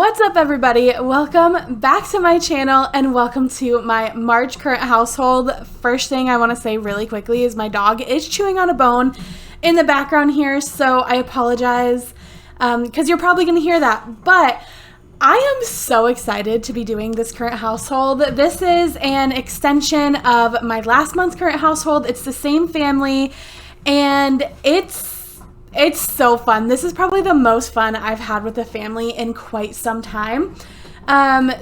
What's up, everybody? Welcome back to my channel and welcome to my March current household. First thing I want to say really quickly is my dog is chewing on a bone in the background here, so I apologize because you're probably going to hear that, but I am so excited to be doing this current household. This is an extension of my last month's current household. It's the same family and it's so fun. This is probably the most fun I've had with a family in quite some time.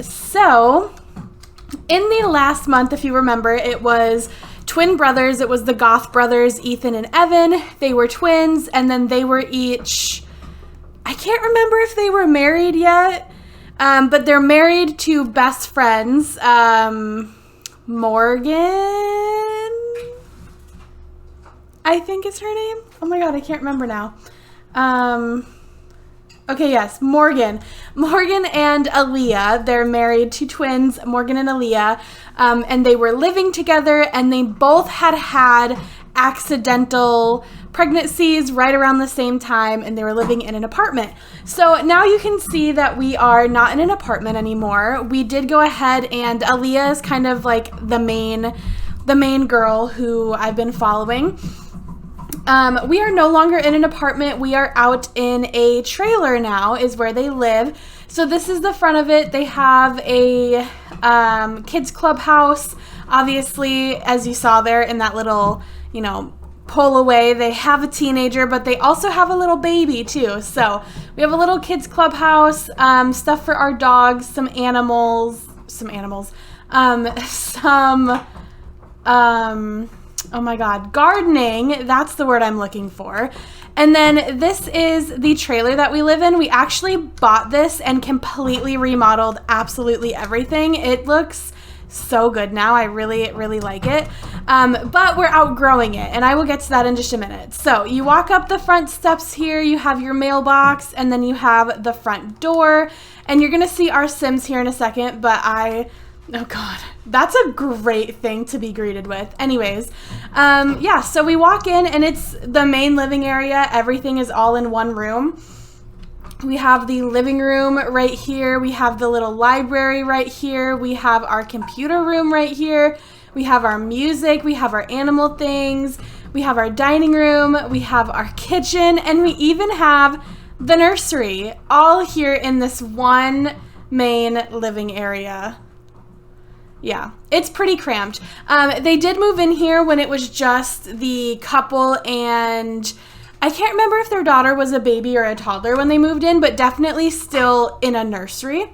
So in the last month, if you remember, it was twin brothers. It was the Goth brothers, Ethan and Evan. They were twins, and then they were each, I can't remember if they were married yet, but they're married to best friends. Morgan, I think is her name. Oh my God, I can't remember now. Okay, yes, Morgan and Aaliyah. They're married to twins, Morgan and Aaliyah, and they were living together, and they both had accidental pregnancies right around the same time, and they were living in an apartment. So now you can see that we are not in an apartment anymore. We did go ahead, and Aaliyah is kind of like the main girl who I've been following. We are no longer in an apartment. We are out in a trailer now is where they live. So this is the front of it. They have a kids clubhouse. Obviously, as you saw there in that little, pull away, they have a teenager, but they also have a little baby too. So we have a little kids clubhouse, stuff for our dogs, some animals, oh my God, gardening, that's the word I'm looking for. And then this is the trailer that we live in. We actually bought this and completely remodeled absolutely everything. It looks so good now. I really, really like it. But we're outgrowing it, and I will get to that in just a minute. So you walk up the front steps here, you have your mailbox, and then you have the front door, and you're gonna see our Sims here in a second, but oh God, that's a great thing to be greeted with. Anyways, yeah, so we walk in and it's the main living area. Everything is all in one room. We have the living room right here. We have the little library right here. We have our computer room right here. We have our music. We have our animal things. We have our dining room. We have our kitchen, and we even have the nursery, all here in this one main living area. Yeah, it's pretty cramped. They did move in here when it was just the couple, and I can't remember if their daughter was a baby or a toddler when they moved in, but definitely still in a nursery.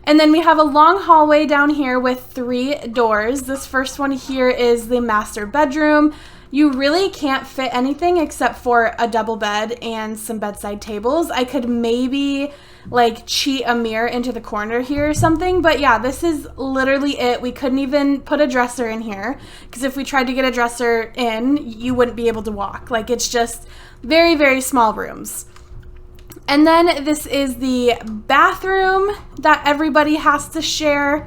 And then we have a long hallway down here with 3 doors. This first one here is the master bedroom. You really can't fit anything except for a double bed and some bedside tables. I could maybe cheat a mirror into the corner here or something, but yeah, this is literally it. We couldn't even put a dresser in here because if we tried to get a dresser in, you wouldn't be able to walk. It's just very, very small rooms. And then this is the bathroom that everybody has to share.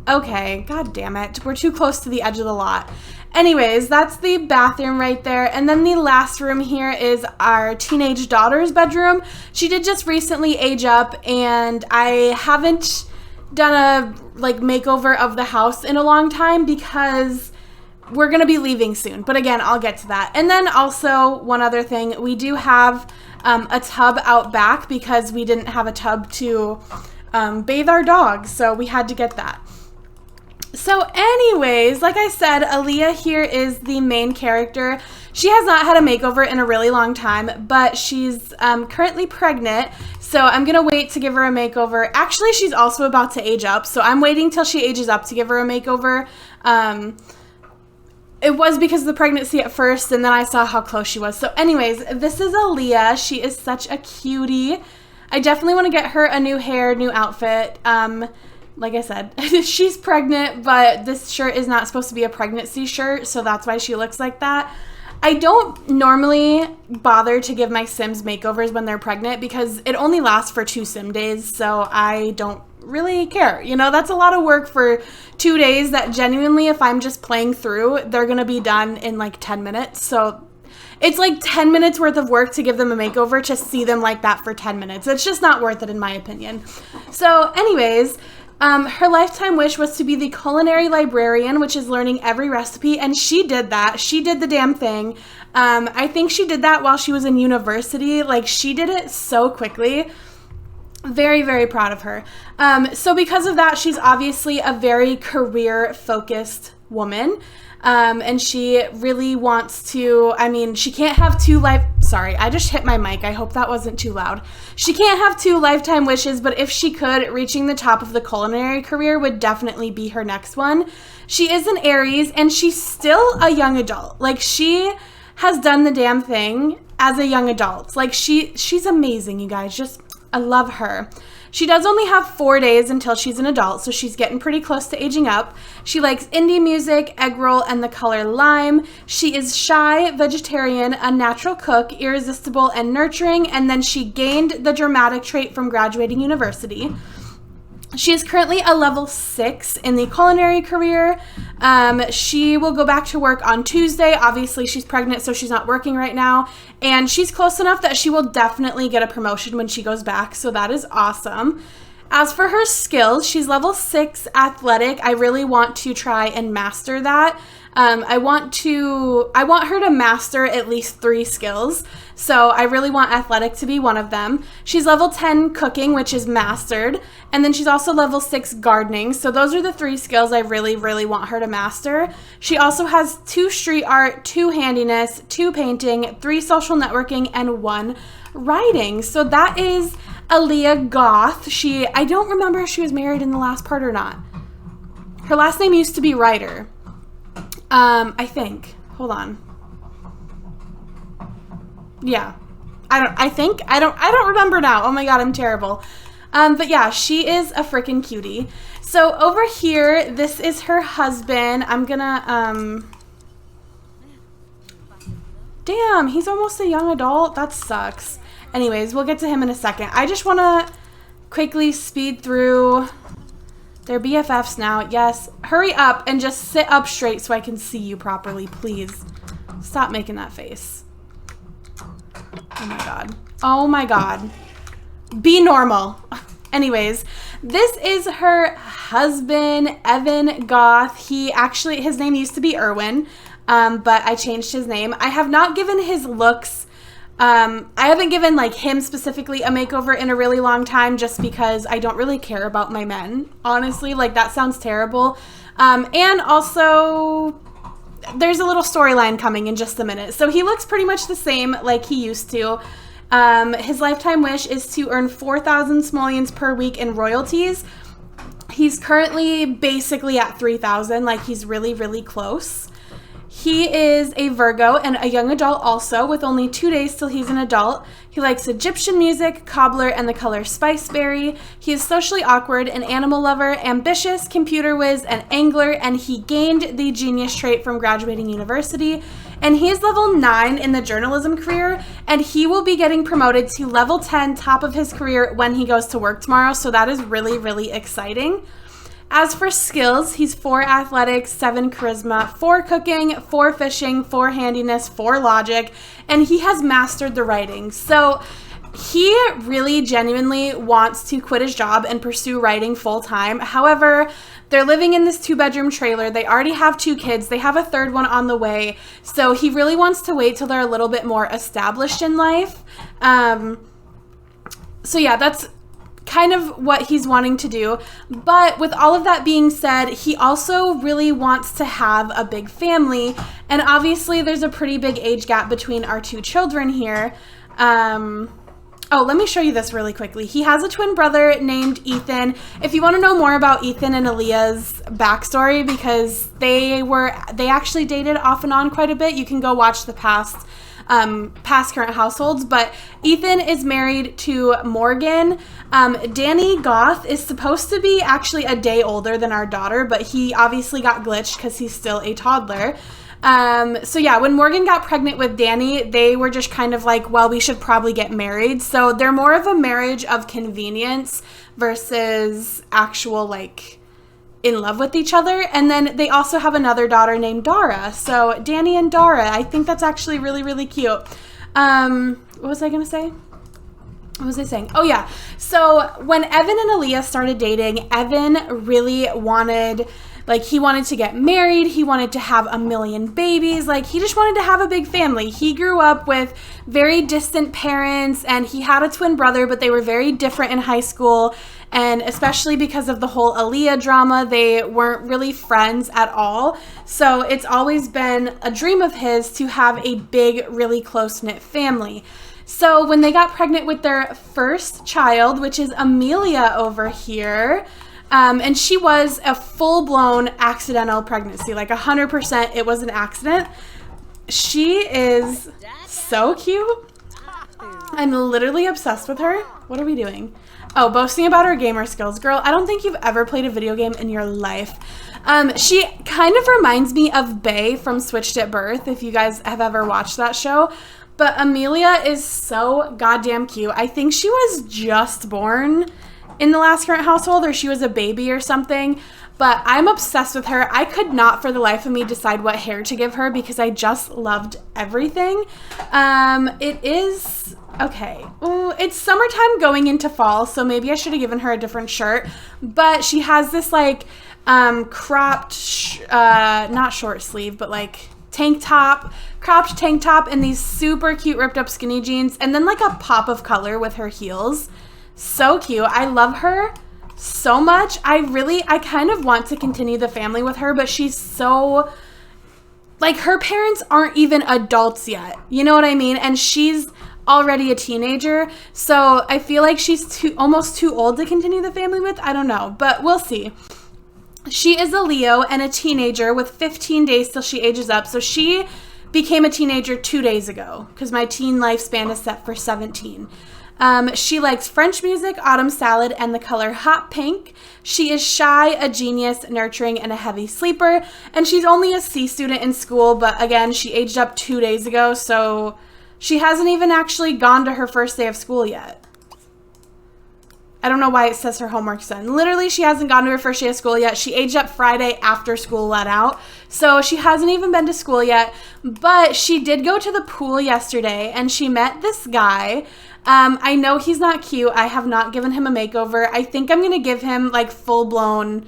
Okay, God damn it. We're too close to the edge of the lot. Anyways, that's the bathroom right there. And then the last room here is our teenage daughter's bedroom. She did just recently age up, and I haven't done a makeover of the house in a long time because we're going to be leaving soon. But again, I'll get to that. And then also one other thing, we do have a tub out back because we didn't have a tub to bathe our dogs. So we had to get that. So anyways, like I said, Aaliyah here is the main character. She has not had a makeover in a really long time, but she's currently pregnant, so I'm going to wait to give her a makeover. Actually, she's also about to age up, so I'm waiting till she ages up to give her a makeover. It was because of the pregnancy at first, and then I saw how close she was. So anyways, this is Aaliyah. She is such a cutie. I definitely want to get her a new hair, new outfit. Like I said, she's pregnant, but this shirt is not supposed to be a pregnancy shirt, so that's why she looks like that. I don't normally bother to give my Sims makeovers when they're pregnant because it only lasts for 2 Sim days, so I don't really care. That's a lot of work for 2 days that genuinely, if I'm just playing through, they're going to be done in 10 minutes. So It's like 10 minutes worth of work to give them a makeover to see them like that for 10 minutes. It's just not worth it in my opinion. So anyways, her lifetime wish was to be the culinary librarian, which is learning every recipe, and she did that. She did the damn thing. I think she did that while she was in university. Like, she did it so quickly. Very, very proud of her. So because of that, she's obviously a very career-focused woman. And she really wants to, I mean, she can't have sorry, I just hit my mic. I hope that wasn't too loud. She can't have 2 lifetime wishes, but if she could, reaching the top of the culinary career would definitely be her next one. She is an Aries, and she's still a young adult. Like, she has done the damn thing as a young adult. Like, she's amazing, you guys. Just, I love her. She does only have 4 days until she's an adult, so she's getting pretty close to aging up. She likes indie music, egg roll, and the color lime. She is shy, vegetarian, a natural cook, irresistible, and nurturing, and then she gained the dramatic trait from graduating university. She is currently a level 6 in the culinary career. She will go back to work on Tuesday. Obviously, she's pregnant, so she's not working right now. And she's close enough that she will definitely get a promotion when she goes back, so that is awesome. As for her skills, she's level 6 athletic. I really want to try and master that. I want her to master at least 3 skills. So I really want athletic to be one of them. She's level 10 cooking, which is mastered. And then she's also level 6 gardening. So those are the 3 skills I really, really want her to master. She also has 2 street art, 2 handiness, 2 painting, 3 social networking, and 1 writing. So that is Aaliyah Goth. I don't remember if she was married in the last part or not. Her last name used to be Ryder. I think. Hold on. Yeah. I don't remember now. Oh my god, I'm terrible. But yeah, she is a freaking cutie. So over here, this is her husband. I'm gonna, damn, he's almost a young adult. That sucks. Anyways, we'll get to him in a second. I just want to quickly speed through their BFFs now. Yes, hurry up and just sit up straight so I can see you properly, please. Stop making that face. Oh my god. Oh my god. Be normal. Anyways, this is her husband, Evan Goth. His name used to be Erwin, but I changed his name. I have not given his looks, I haven't given like him specifically a makeover in a really long time just because I don't really care about my men. Honestly, like that sounds terrible. And also there's a little storyline coming in just a minute. So he looks pretty much the same like he used to. His lifetime wish is to earn 4,000 simoleons per week in royalties. He's currently basically at 3,000, like he's really, really close. He is a Virgo and a young adult also, with only 2 days till he's an adult. He likes Egyptian music, cobbler, and the color spiceberry. He is socially awkward, an animal lover, ambitious, computer whiz, and angler, and he gained the genius trait from graduating university. And he is level 9 in the journalism career, and he will be getting promoted to level 10, top of his career, when he goes to work tomorrow, so that is really, really exciting. As for skills, he's 4 athletics, 7 charisma, 4 cooking, 4 fishing, 4 handiness, 4 logic, and he has mastered the writing. So he really genuinely wants to quit his job and pursue writing full time. However, they're living in this 2-bedroom trailer. They already have 2 kids. They have a 3rd one on the way. So he really wants to wait till they're a little bit more established in life. So yeah, that's kind of what he's wanting to do. But with all of that being said, he also really wants to have a big family. And obviously there's a pretty big age gap between our 2 children here. Oh, let me show you this really quickly. He has a twin brother named Ethan. If you want to know more about Ethan and Aaliyah's backstory, because they actually dated off and on quite a bit, you can go watch the past current households. But Ethan is married to Morgan. Danny Goth is supposed to be actually a day older than our daughter, but he obviously got glitched because he's still a toddler. So yeah, when Morgan got pregnant with Danny, they were just kind of like, well, we should probably get married. So they're more of a marriage of convenience versus actual like in love with each other. And then they also have another daughter named Dara. So Danny and Dara, I think that's actually really, really cute. What was I going to say? What was I saying? Oh yeah. So when Evan and Aaliyah started dating, Evan really wanted, like, he wanted to get married. He wanted to have 1 million babies. Like, he just wanted to have a big family. He grew up with very distant parents, and he had a twin brother, but they were very different in high school. And especially because of the whole Aaliyah drama, they weren't really friends at all. So it's always been a dream of his to have a big, really close-knit family. So when they got pregnant with their first child, which is Amelia over here, and she was a full-blown accidental pregnancy, like 100% it was an accident. She is so cute. I'm literally obsessed with her. What are we doing? Oh, boasting about her gamer skills. Girl, I don't think you've ever played a video game in your life. She kind of reminds me of Bae from Switched at Birth, if you guys have ever watched that show. But Amelia is so goddamn cute. I think she was just born in the last current household, or she was a baby or something. But I'm obsessed with her. I could not for the life of me decide what hair to give her because I just loved everything. It is, okay. Ooh, it's summertime going into fall, so maybe I should have given her a different shirt. But she has this like cropped, not short sleeve, but like tank top, cropped tank top, and these super cute ripped up skinny jeans, and then like a pop of color with her heels. So cute. I love her so much. I kind of want to continue the family with her, but she's so, like, her parents aren't even adults yet. You know what I mean? And she's already a teenager. So I feel like she's almost too old to continue the family with. I don't know, but we'll see. She is a Leo and a teenager with 15 days till she ages up. So she became a teenager 2 days ago because my teen lifespan is set for 17. She likes French music, autumn salad, and the color hot pink. She is shy, a genius, nurturing, and a heavy sleeper. And she's only a C student in school, but again, she aged up 2 days ago, so she hasn't even actually gone to her first day of school yet. I don't know why it says her homework's done. Literally, she hasn't gone to her first day of school yet. She aged up Friday after school let out. So she hasn't even been to school yet. But she did go to the pool yesterday, and she met this guy. I know he's not cute. I have not given him a makeover. I think I'm going to give him, like, full-blown,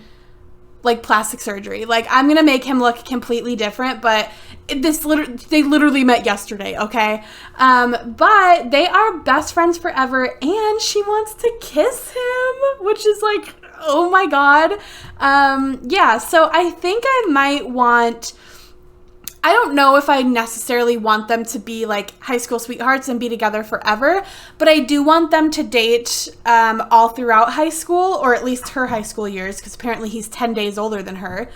like, plastic surgery. Like, I'm going to make him look completely different, but they literally met yesterday, okay? But they are best friends forever, and she wants to kiss him, which is like, oh my God. Yeah, so I think I might want, I don't know if I necessarily want them to be like high school sweethearts and be together forever, but I do want them to date all throughout high school, or at least her high school years, because apparently he's 10 days older than her.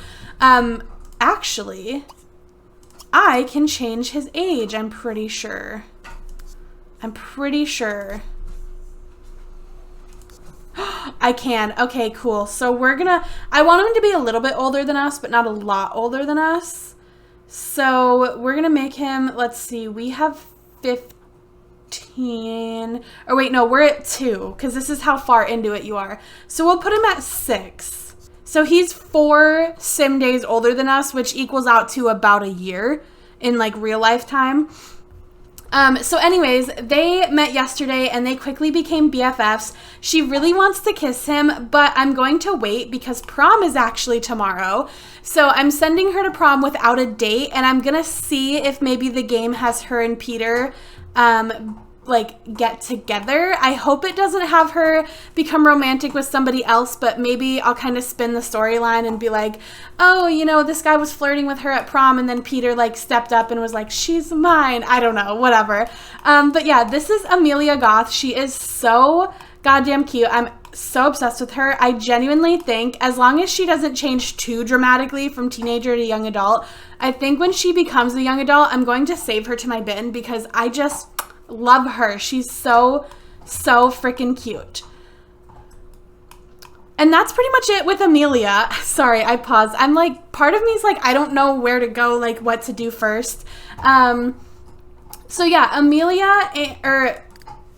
Actually, I can change his age, I'm pretty sure. I can. Okay, cool. So I want him to be a little bit older than us, but not a lot older than us. So we're going to make him, let's see, we have 15, or wait, no, we're at 2, because this is how far into it you are. So we'll put him at 6. So he's 4 sim days older than us, which equals out to about a year in like real life time. So anyways, they met yesterday and they quickly became BFFs. She really wants to kiss him, but I'm going to wait because prom is actually tomorrow. So I'm sending her to prom without a date, and I'm going to see if maybe the game has her and Peter like get together. I hope it doesn't have her become romantic with somebody else, but maybe I'll kind of spin the storyline and be like, oh, you know, this guy was flirting with her at prom, and then Peter like stepped up and was like, she's mine. I don't know, whatever. But yeah, this is Amelia Goth. She is so goddamn cute. I'm so obsessed with her. I genuinely think as long as she doesn't change too dramatically from teenager to young adult, I think when she becomes a young adult, I'm going to save her to my bin because I just love her. She's so freaking cute. And that's pretty much it with Amelia. Sorry, I paused. I'm like, part of me is like, I don't know where to go, like what to do first. So yeah,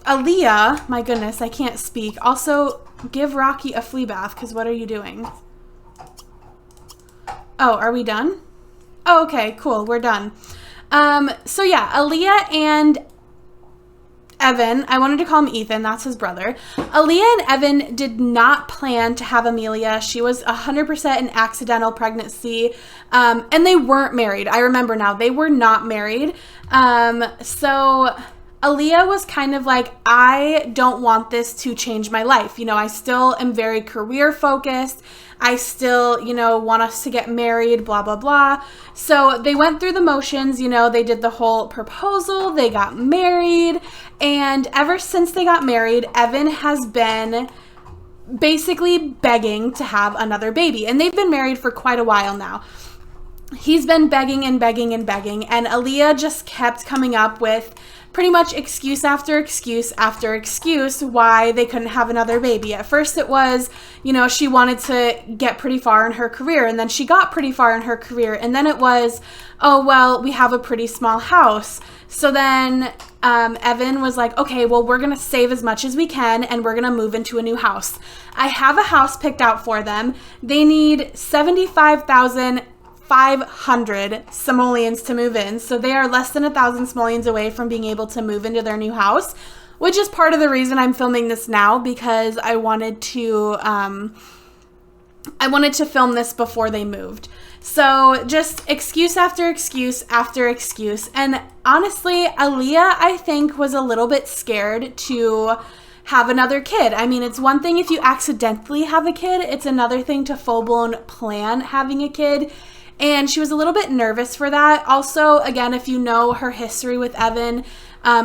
Aaliyah, my goodness, I can't speak. Also, give Rocky a flea bath, because what are you doing? Oh, are we done? Oh, okay, cool. We're done. So yeah, Aaliyah and Evan, I wanted to call him Ethan, that's his brother. Aaliyah and Evan did not plan to have Amelia. She was 100% an accidental pregnancy, and they weren't married. I remember now, they were not married. So Aaliyah was kind of like, I don't want this to change my life. You know, I still am very career focused. I still, you know, want us to get married, blah, blah, blah. So they went through the motions, you know, they did the whole proposal, they got married, and ever since they got married, Evan has been basically begging to have another baby. And they've been married for quite a while now. He's been begging and begging and begging, and Aaliyah just kept coming up with pretty much excuse after excuse after excuse why they couldn't have another baby. At first it was, you know, she wanted to get pretty far in her career, and then she got pretty far in her career, and then it was, oh, well, we have a pretty small house. So then Evan was like, okay, well, we're going to save as much as we can, and we're going to move into a new house. I have a house picked out for them. They need 75,500 simoleons to move in. So they are less than 1,000 simoleons away from being able to move into their new house, which is part of the reason I'm filming this now, because I wanted to film this before they moved. So just excuse after excuse after excuse. And honestly, Aaliyah, I think, was a little bit scared to have another kid. I mean, it's one thing if you accidentally have a kid. It's another thing to full-blown plan having a kid. And she was a little bit nervous for that. Also, again, if you know her history with Evan,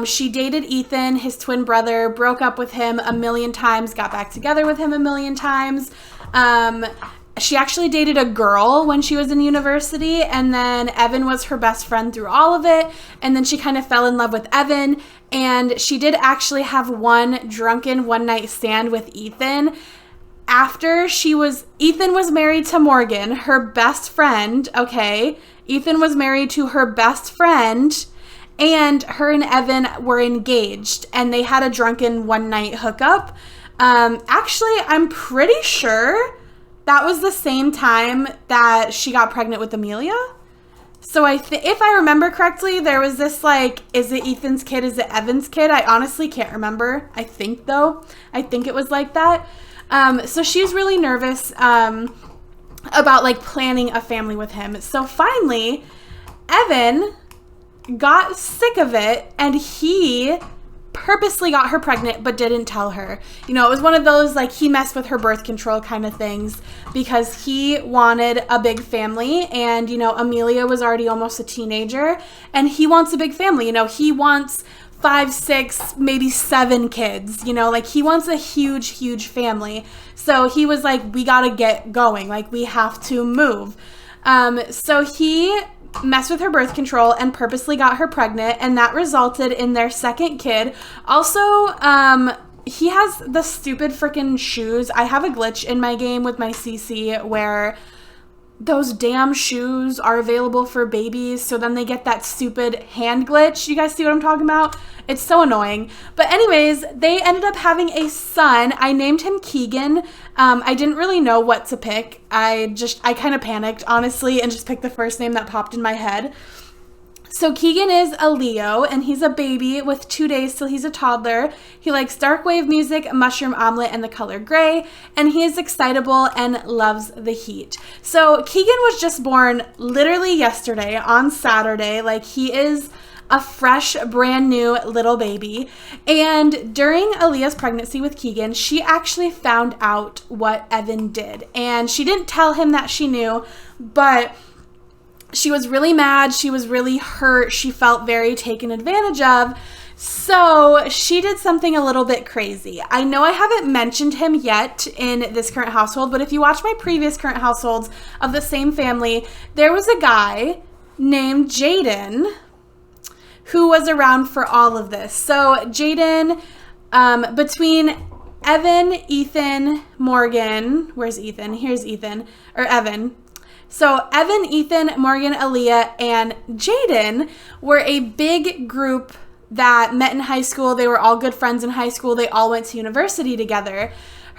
she dated Ethan, his twin brother, broke up with him a million times, got back together with him a million times. She actually dated a girl when she was in university, and then Evan was her best friend through all of it. And then she kind of fell in love with Evan, and she did actually have one drunken one-night stand with Ethan. After Ethan was married to Morgan, her best friend, okay? Ethan was married to her best friend, and her and Evan were engaged, and they had a drunken one-night hookup. Actually, I'm pretty sure that was the same time that she got pregnant with Amelia. So if I remember correctly, there was this like, is it Ethan's kid, is it Evan's kid? I honestly can't remember. I think though. I think it was like that. So she's really nervous about like planning a family with him. So finally, Evan got sick of it, and he purposely got her pregnant but didn't tell her. You know, it was one of those like he messed with her birth control kind of things because he wanted a big family, and you know, Amelia was already almost a teenager, and he wants a big family. You know, he wants 5, 6, maybe 7 kids, you know, like he wants a huge family. So he was like, we got to get going. Like we have to move. So he messed with her birth control and purposely got her pregnant, and that resulted in their second kid. Also, he has the stupid freaking shoes. I have a glitch in my game with my CC where those damn shoes are available for babies, so then they get that stupid hand glitch. You guys see what I'm talking about? It's so annoying. But anyways, they ended up having a son. I named him Keegan. I didn't really know what to pick. I kind of panicked, honestly, and just picked the first name that popped in my head. So Keegan is a Leo, and he's a baby with 2 days till he's a toddler. He likes dark wave music, mushroom omelet, and the color gray, and he is excitable and loves the heat. So Keegan was just born literally yesterday on Saturday. Like, he is a fresh, brand new little baby. And during Aaliyah's pregnancy with Keegan, she actually found out what Evan did. And she didn't tell him that she knew, but she was really mad. She was really hurt. She felt very taken advantage of. So she did something a little bit crazy. I know I haven't mentioned him yet in this current household, but if you watch my previous current households of the same family, there was a guy named Jaden who was around for all of this. So Jaden, between Evan, Ethan, Morgan, where's Ethan? Here's Ethan, or Evan. So Evan, Ethan, Morgan, Aaliyah, and Jaden were a big group that met in high school. They were all good friends in high school. They all went to university together.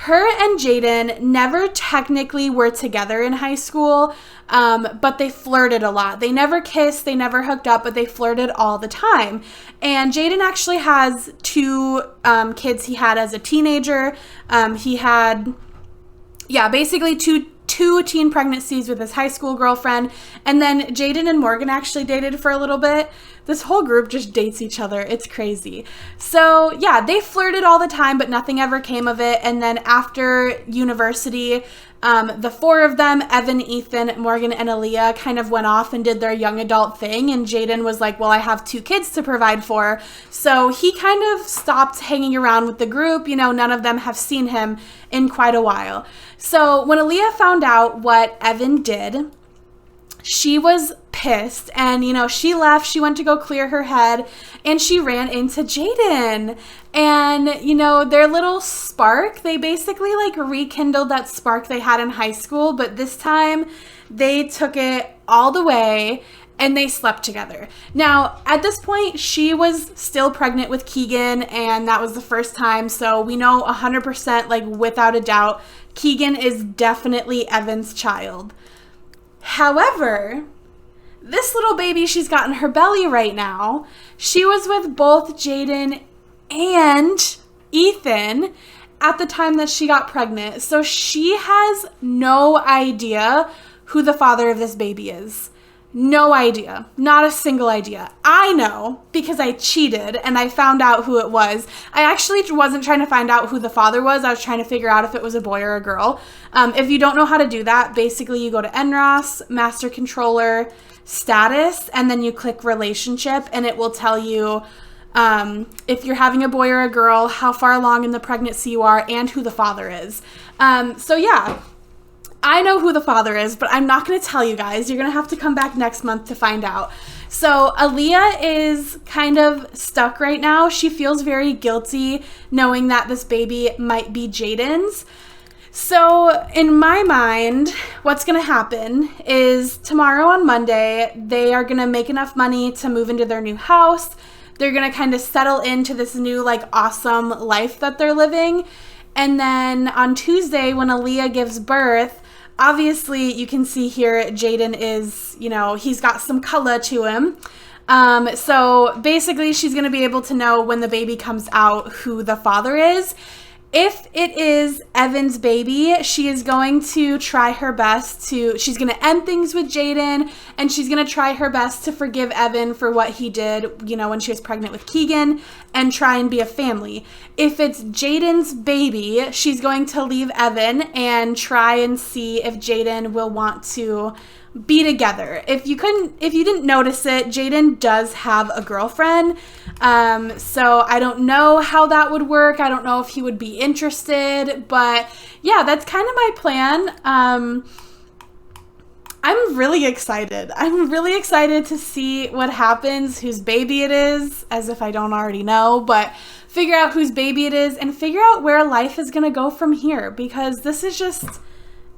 her and Jaden never technically were together in high school, but they flirted a lot. They never kissed, they never hooked up, but they flirted all the time. And Jaden actually has two kids he had as a teenager. He had, basically two teen pregnancies with his high school girlfriend. And then Jaden and Morgan actually dated for a little bit. This whole group just dates each other. It's crazy. So yeah, they flirted all the time, but nothing ever came of it. And then after university, the four of them, Evan, Ethan, Morgan, and Aaliyah, kind of went off and did their young adult thing. And Jaden was like, well, I have two kids to provide for. So he kind of stopped hanging around with the group. You know, none of them have seen him in quite a while. So when Aaliyah found out what Evan did, she was pissed, and, you know, she left, she went to go clear her head, and she ran into Jaden. And, you know, their little spark, they basically like rekindled that spark they had in high school, but this time they took it all the way and they slept together. Now, at this point, she was still pregnant with Keegan, and that was the first time, so we know 100%, like without a doubt, Keegan is definitely Evan's child. However, this little baby she's got in her belly right now, she was with both Jaden and Ethan at the time that she got pregnant. So she has no idea who the father of this baby is. No idea. Not a single idea. I know because I cheated and I found out who it was. I actually wasn't trying to find out who the father was. I was trying to figure out if it was a boy or a girl. If you don't know how to do that, basically you go to NROS, Master Controller, Status, and then you click Relationship, and it will tell you if you're having a boy or a girl, how far along in the pregnancy you are, and who the father is. So yeah. I know who the father is, but I'm not going to tell you guys. You're going to have to come back next month to find out. So Aaliyah is kind of stuck right now. She feels very guilty knowing that this baby might be Jaden's. So in my mind, what's going to happen is tomorrow on Monday, they are going to make enough money to move into their new house. They're going to kind of settle into this new, like, awesome life that they're living. And then on Tuesday, when Aaliyah gives birth, obviously, you can see here, Jaden is, you know, he's got some color to him. So basically, she's going to be able to know when the baby comes out who the father is. If it is Evan's baby, she is going to try her best she's going to end things with Jaden, and she's going to try her best to forgive Evan for what he did, you know, when she was pregnant with Keegan, and try and be a family. If it's Jaden's baby, she's going to leave Evan and try and see if Jaden will want to be together. If you didn't notice it, Jaden does have a girlfriend. So I don't know how that would work. I don't know if he would be interested, but yeah, that's kind of my plan. I'm really excited. I'm really excited to see what happens, whose baby it is, as if I don't already know, but figure out whose baby it is and figure out where life is going to go from here, because this is just,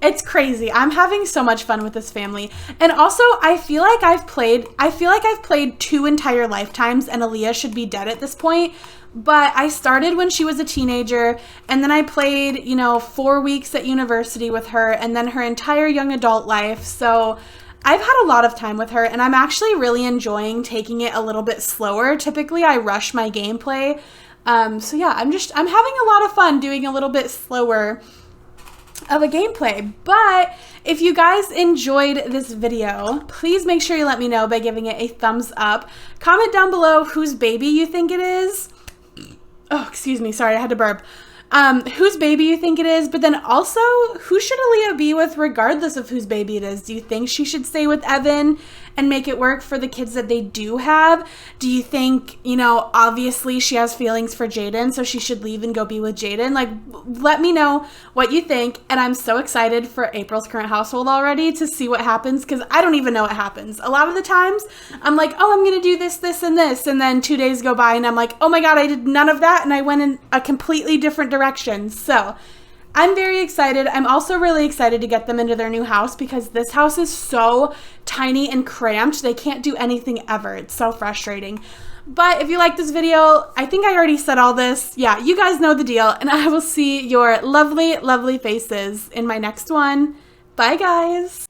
it's crazy. I'm having so much fun with this family. And also, I feel like I've played 2 entire lifetimes, and Aaliyah should be dead at this point. But I started when she was a teenager, and then I played, you know, 4 weeks at university with her, and then her entire young adult life. So I've had a lot of time with her, and I'm actually really enjoying taking it a little bit slower. Typically, I rush my gameplay. So yeah, I'm having a lot of fun doing a little bit slower of a gameplay. But if you guys enjoyed this video, please make sure you let me know by giving it a thumbs up. Comment down below whose baby you think it is. Oh, excuse me, sorry, I had to burp. Whose baby you think it is, but then also, who should Aaliyah be with regardless of whose baby it is? Do you think she should stay with Evan and make it work for the kids that they do have? Do you think, you know, obviously she has feelings for Jaden, so she should leave and go be with Jaden? Like, let me know what you think, and I'm so excited for April's current household already to see what happens, because I don't even know what happens. A lot of the times, I'm like, oh, I'm going to do this, this, and this, and then 2 days go by, and I'm like, oh my god, I did none of that, and I went in a completely different direction. So I'm very excited. I'm also really excited to get them into their new house, because this house is so tiny and cramped. They can't do anything ever. It's so frustrating. But if you like this video, I think I already said all this. Yeah, you guys know the deal. And I will see your lovely, lovely faces in my next one. Bye, guys.